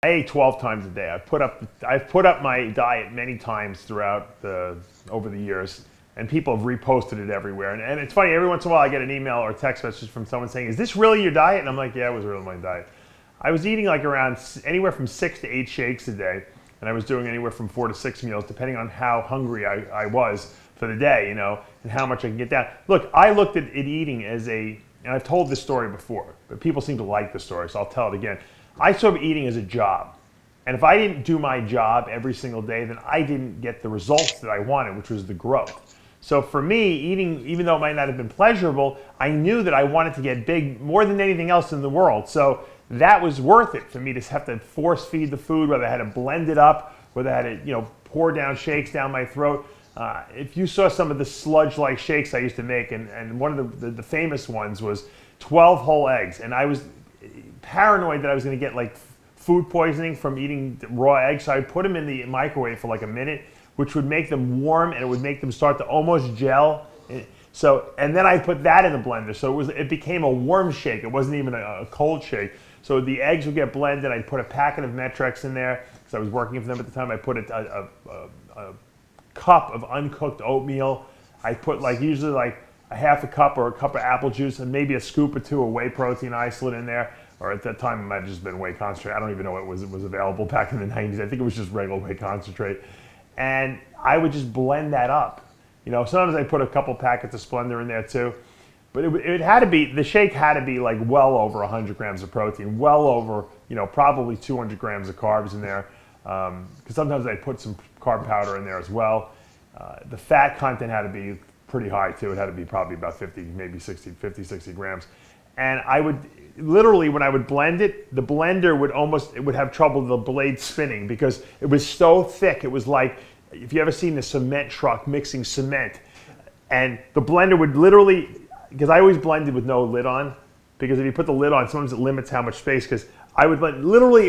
I ate 12 times a day. I've put up my diet many times throughout over the years, and people have reposted it everywhere. And it's funny, every once in a while I get an email or a text message from someone saying, "Is this really your diet?" And I'm like, "Yeah, it was really my diet." I was eating like around anywhere from 6 to 8 shakes a day, and I was doing anywhere from 4 to 6 meals, depending on how hungry I was for the day, and how much I can get down. Look, I looked at eating as and I've told this story before, but people seem to like the story, so I'll tell it again. I saw eating as a job. And if I didn't do my job every single day, then I didn't get the results that I wanted, which was the growth. So for me, eating, even though it might not have been pleasurable, I knew that I wanted to get big more than anything else in the world. So that was worth it for me to have to force feed the food, whether I had to blend it up, whether I had to pour down shakes down my throat. If you saw some of the sludge-like shakes I used to make, and one of the famous ones was 12 whole eggs, and I was paranoid that I was going to get like food poisoning from eating raw eggs, so I would put them in the microwave for like a minute, which would make them warm and it would make them start to almost gel. So, and then I put that in the blender, so it became a warm shake. It wasn't even a cold shake. So the eggs would get blended. I'd put a packet of Met-Trex in there because I was working for them at the time. I put a cup of uncooked oatmeal. I put usually like a half a cup or a cup of apple juice and maybe a scoop or two of whey protein isolate in there. Or at that time, it might have just been whey concentrate. I don't even know what was available back in the 90s. I think it was just regular whey concentrate. And I would just blend that up. Sometimes I put a couple packets of Splenda in there too. But it had to be, the shake had to be like well over 100 grams of protein, well over, probably 200 grams of carbs in there. Because sometimes I put some carb powder in there as well. The fat content had to be pretty high too. It had to be probably about 50, maybe 60 grams. And I would, literally when I would blend it, the blender would have trouble, the blade spinning, because it was so thick. It was like, if you ever seen the cement truck mixing cement, and the blender would literally, because I always blended with no lid on, because if you put the lid on, sometimes it limits how much space, because I would blend, literally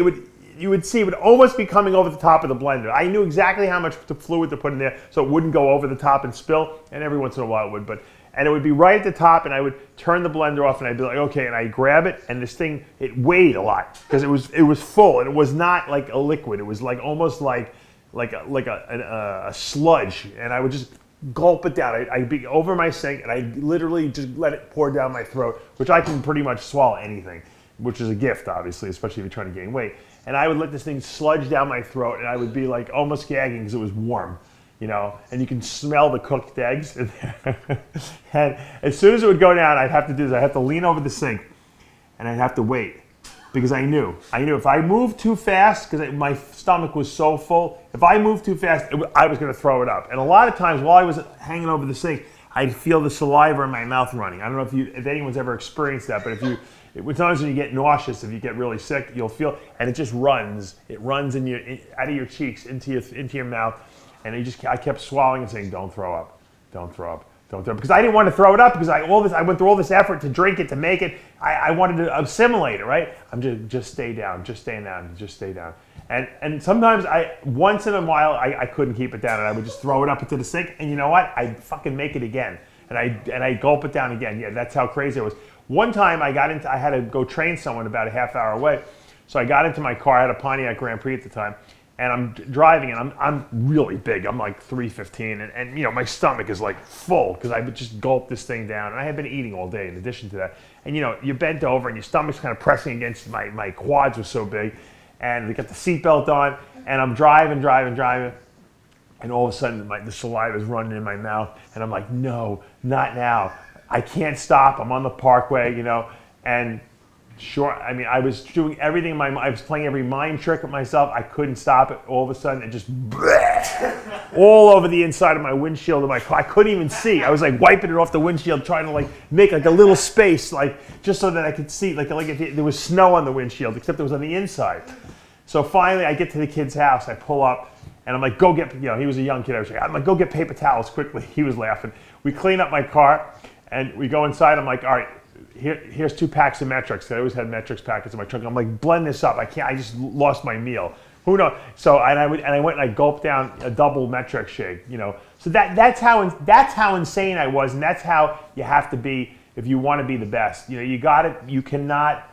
you would see it would almost be coming over the top of the blender. I knew exactly how much fluid to put in there so it wouldn't go over the top and spill, and every once in a while it would, and it would be right at the top, and I would turn the blender off, and I'd be like, okay, and I'd grab it, and this thing, it weighed a lot, because it was full, and it was not like a liquid. It was like almost like a sludge, and I would just gulp it down. I'd be over my sink, and I'd literally just let it pour down my throat, which I can pretty much swallow anything, which is a gift, obviously, especially if you're trying to gain weight. And I would let this thing sludge down my throat, and I would be like almost gagging because it was warm. And you can smell the cooked eggs in there. And as soon as it would go down, I'd have to lean over the sink, and I'd have to wait, because I knew if I moved too fast, because my stomach was so full, if I moved too fast, I was going to throw it up. And a lot of times while I was hanging over the sink, I'd feel the saliva in my mouth running. I don't know if anyone's ever experienced that, but sometimes when you get nauseous, if you get really sick, you'll feel, and it just runs. It runs out of your cheeks into your mouth. And I kept swallowing and saying, "Don't throw up, don't throw up, don't throw up," because I didn't want to throw it up, because I went through all this effort to drink it, to make it. I wanted to assimilate it, right? I'm just stay down, just stay down, just stay down. And sometimes once in a while I couldn't keep it down, and I would just throw it up into the sink, and you know what? I'd fucking make it again, and I gulp it down again. Yeah, that's how crazy I was. One time I had to go train someone about a half hour away, so I got into my car. I had a Pontiac Grand Prix at the time. And I'm driving, and I'm really big. I'm like 315, and my stomach is like full, because I would just gulp this thing down. And I had been eating all day in addition to that. And you're bent over, and your stomach's kind of pressing against my quads were so big. And we got the seatbelt on, and I'm driving, and all of a sudden the saliva is running in my mouth, and I'm like, no, not now. I can't stop. I'm on the parkway, and sure, I was doing everything in my mind. I was playing every mind trick with myself. I couldn't stop it. All of a sudden, it just all over the inside of my windshield of my car. I couldn't even see. I was like wiping it off the windshield, trying to like make like a little space, like just so that I could see, like if there was snow on the windshield, except it was on the inside. So finally, I get to the kid's house. I pull up, and I'm like, go get, he was a young kid. I'm like, go get paper towels quickly. He was laughing. We clean up my car, and we go inside. I'm like, all right. Here's 2 packs of Met-Trex. I always had Met-Trex packets in my trunk. I'm like, blend this up. I just lost my meal. Who knows? So I went and I gulped down a double Met-Trex shake. So that's how insane I was, and that's how you have to be if you want to be the best. You cannot.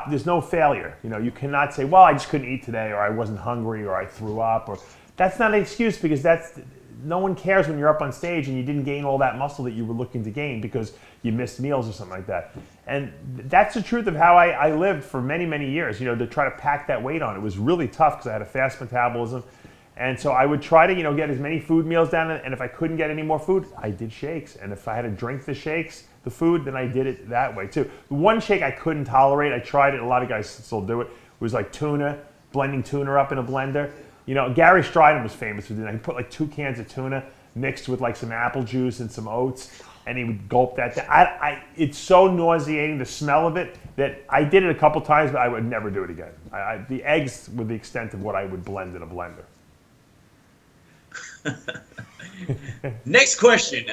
there's no failure. You know, you cannot say, well, I just couldn't eat today, or I wasn't hungry, or I threw up, or that's not an excuse, because no one cares when you're up on stage and you didn't gain all that muscle that you were looking to gain because you missed meals or something like that. And that's the truth of how I lived for many, many years, you know, to try to pack that weight on. It was really tough because I had a fast metabolism. And so I would try to, you know, get as many food meals down, and if I couldn't get any more food, I did shakes. And if I had to drink the shakes, the food, then I did it that way too. The one shake I couldn't tolerate, I tried it, a lot of guys still do it, was like tuna, blending tuna up in a blender. You know, Gary Stridham was famous for doing that. He put like 2 cans of tuna mixed with like some apple juice and some oats, and he would gulp that down. It's so nauseating, the smell of it, that I did it a couple times, but I would never do it again. The eggs were the extent of what I would blend in a blender. Next question.